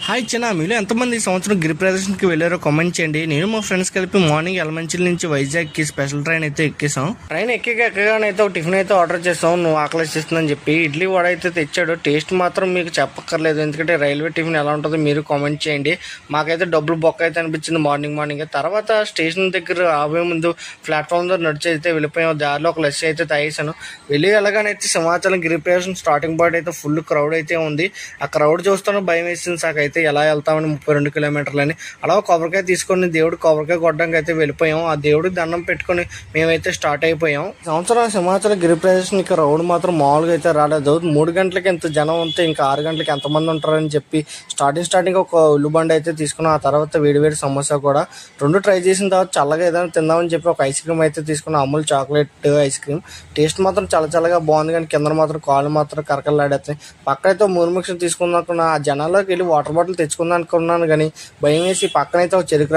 Hi చిన్న, మీలో ఎంతమంది ఈ సంవత్సరం గిరి ప్రదర్శనకి వెళ్ళారో కామెంట్ చేయండి. నేను మా ఫ్రెండ్స్ కలిపి మార్నింగ్ ఎలమంచిల నుంచి వైజాగ్కి స్పెషల్ ట్రైన్ అయితే ఎక్కేసాం. ట్రైన్ ఎక్కగానైతే ఒక టిఫిన్ అయితే ఆర్డర్ చేసాం. నువ్వు ఆకలిస్తుందని చెప్పి ఇడ్లీ వడ అయితే తెచ్చాడు. టేస్ట్ మాత్రం మీకు చెప్పక్కర్లేదు, ఎందుకంటే రైల్వే టిఫిన్ ఎలా ఉంటుందో మీరు కామెంట్ చేయండి. మాకైతే డబ్బులు బొక్క అయితే అనిపించింది మార్నింగ్. తర్వాత స్టేషన్ దగ్గర ఆవే ముందు ప్లాట్ఫామ్ దగ్గర నడిచి అయితే వెళ్ళిపోయాం. దారిలో ఒక లస్సీ అయితే తాగేసాను. వెళ్ళి వెళ్ళగానైతే సింహాచలం గిరి ప్రదర్శన స్టార్టింగ్ పాయింట్ అయితే ఫుల్ క్రౌడ్ అయితే ఉంది. ఆ క్రౌడ్ చూస్తాను భయం వేసింది నాకైతే. ఎలా వెళ్తామని 32 కిలోమీటర్లని అలా కొబ్బరికాయ తీసుకొని దేవుడు కొబ్బరికాయ కొట్టడానికి అయితే వెళ్ళిపోయాం. ఆ దేవుడికి దండం పెట్టుకుని మేమైతే స్టార్ట్ అయిపోయాం. సంవత్సరం సింహాచలం గిరి ప్రదర్శనకి రౌండ్ మాత్రం మామూలుగా అయితే రాలేదు. 3 గంటలకి ఎంత జనం ఉంటే ఇంకా 6 గంటలకి ఎంతమంది ఉంటారని చెప్పి స్టార్టింగ్ ఒక ఉల్లుబండి అయితే తీసుకున్నాం. ఆ తర్వాత వేడివేడి సమోసా కూడా 2 ట్రై చేసిన తర్వాత చల్లగా ఏదైనా తిందామని చెప్పి ఒక ఐస్ క్రీమ్ అయితే తీసుకున్నాం. Amul chocolate ice cream. Taste మాత్రం చల్లగా బాగుంది, కానీ కింద మాత్రం కాళ్ళు మాత్రం కరకలాడేస్తాయి. పక్కనైతే మూర్మిక్షన్ తీసుకున్నాక ఆ జనాల్లోకి వెళ్ళి వాటర్ బాటిల్ తెచ్చుకుందాం అనుకున్నాను, కానీ భయం వేసి పక్కనైతే ఒక చెరుకు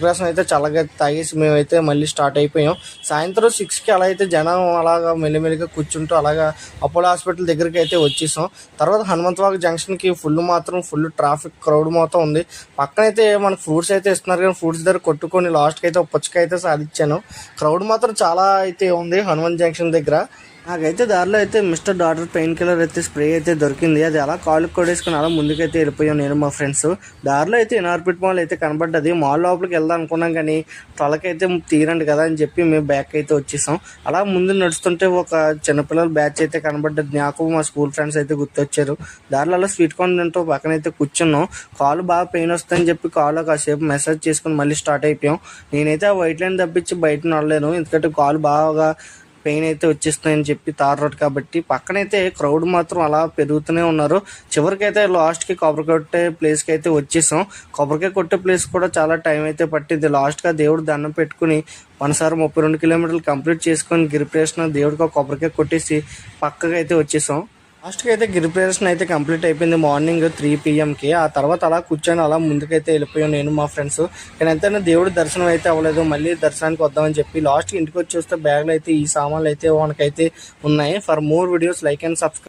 రసం అయితే చల్లగా తాగేసి మేమైతే మళ్ళీ స్టార్ట్ అయిపోయాం. సాయంత్రం 6కి అలా అయితే జనం అలాగా మెల్లిమెల్లిగా కూర్చుంటూ అలాగా అపోలో హాస్పిటల్ దగ్గరికి అయితే వచ్చేసాం. తర్వాత హనుమంతవాగ జంక్షన్కి ఫుల్ ట్రాఫిక్ క్రౌడ్ మొత్తం ఉంది. పక్కనైతే మనకు ఫ్రూట్స్ అయితే ఇస్తున్నారు, కానీ ఫ్రూట్స్ దగ్గర కొట్టుకొని లాస్ట్కి అయితే ఒక పుచ్చకాయ అయితే సాధించాను. క్రౌడ్ మాత్రం చాలా అయితే ఉంది హనుమంత్ జంక్షన్ దగ్గర. నాకైతే దారిలో అయితే మిస్టర్ డాటర్ పెయిన్ కిల్లర్ అయితే స్ప్రే అయితే దొరికింది. అది అలా కాలుకి కొడేసుకుని అలా ముందుకైతే వెళ్ళిపోయాం నేను మా ఫ్రెండ్స్. దారిలో అయితే ఎన్ఆర్పిట్ మాల్ అయితే కనబడ్డది. మాల్ లోపలికి వెళ్దాం అనుకున్నాం, కానీ తొలకైతే తీరండి కదా అని చెప్పి మేము బ్యాక్ అయితే వచ్చేసాం. అలా ముందు నడుస్తుంటే ఒక చిన్నపిల్లల బ్యాచ్ అయితే కనబడ్డది. నాకు మా స్కూల్ ఫ్రెండ్స్ అయితే గుర్తొచ్చారు. దారిలో అలా స్వీట్ కార్న్ తింటూ పక్కనైతే కూర్చున్నాం. కాలు బాగా పెయిన్ వస్తుందని చెప్పి కాలు కాసేపు మెసేజ్ చేసుకుని మళ్ళీ స్టార్ట్ అయిపోయాం. నేనైతే ఆ వైట్ లైన్ తప్పించి బయట నడలేను, ఎందుకంటే కాలు బాగా పెయిన్ అయితే వచ్చేస్తున్నాయని చెప్పి తార్ రోడ్ కాబట్టి. పక్కనైతే క్రౌడ్ మాత్రం అలా పెరుగుతూనే ఉన్నారు. చివరికైతే లాస్ట్కి కొబ్బరికాయ కొట్టే ప్లేస్కి అయితే వచ్చేసాం. కొబ్బరికాయ కొట్టే ప్లేస్ కూడా చాలా టైం అయితే పట్టింది. లాస్ట్గా దేవుడు దండం పెట్టుకుని మనసారి 32 కిలోమీటర్లు కంప్లీట్ చేసుకొని గిరి ప్రదర్శన దేవుడికి కొబ్బరికాయ కొట్టేసి పక్కగా అయితే వచ్చేసాం. లాస్ట్కి అయితే గిరి ప్రదర్శన అయితే కంప్లీట్ అయిపోయింది మార్నింగ్ 3 PM. ఆ తర్వాత అలా కూర్చొని అలా ముందుకైతే వెళ్ళిపోయాం నేను మా ఫ్రెండ్స్. కానీ ఎంతైనా దేవుడి దర్శనం అయితే అవ్వలేదు. మళ్ళీ దర్శనానికి వద్దామని చెప్పి లాస్ట్కి ఇంటికి వచ్చి చూస్తే బ్యాగ్లో అయితే ఈ సామాన్లు అయితే మనకైతే ఉన్నాయి. For more videos like and subscribe.